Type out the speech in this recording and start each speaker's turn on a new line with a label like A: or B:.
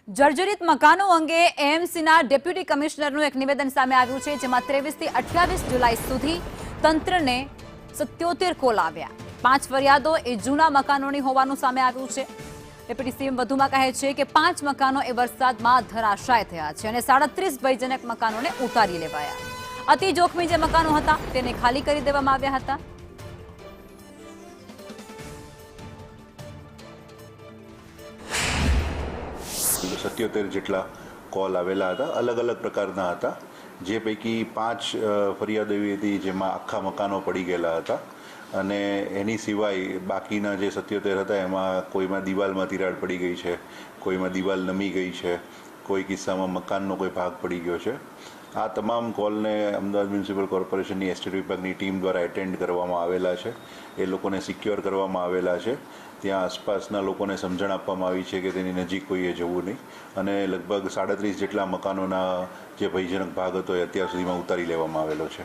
A: જર્જરિત મકાનો અંગે એએમસીના ડેપ્યુટી કમિશનરનું એક નિવેદન સામે આવ્યું છે, જેમાં 23 થી 28 જુલાઈ સુધી તંત્રને 77 કોલ આવ્યા. 5 ફરિયાદો એ જૂના મકાનોની હોવાનું સામે આવ્યું છે. ડેપ્યુટી સીએમ વધુમાં કહે છે કે 5 મકાનો એ વરસાદમાં ધરાશાય થયા છે અને 37 ભયજનક મકાનોને ઉતારી લેવાયા. અતિ જોખમી જે મકાનો હતા તેને ખાલી કરી દેવામાં આવ્યા હતા.
B: સત્યોતેર જેટલા કોલ આવેલા હતા, અલગ અલગ પ્રકારના હતા, જે પૈકી 5 ફરિયાદો એવી હતી જેમાં આખા મકાનો પડી ગયેલા હતા અને એની સિવાય બાકીના જે 77 હતા એમાં કોઈમાં દિવાલમાં તિરાડ પડી ગઈ છે, કોઈમાં દિવાલ નમી ગઈ છે, કોઈ કિસ્સામાં મકાનનો કોઈ ભાગ પડી ગયો છે. આ તમામ કોલને અમદાવાદ મ્યુનિસિપલ કોર્પોરેશનની એસ્ટેટ વિભાગની ટીમ દ્વારા એટેન્ડ કરવામાં આવેલા છે. એ લોકોને સિક્યોર કરવામાં આવેલા છે. ત્યાં આસપાસના લોકોને સમજણ આપવામાં આવી છે કે તેની નજીક કોઈએ જવું નહીં અને લગભગ 37 જેટલા મકાનોના જે ભયજનક ભાગ હતો એ અત્યાર સુધીમાં ઉતારી લેવામાં આવેલો છે.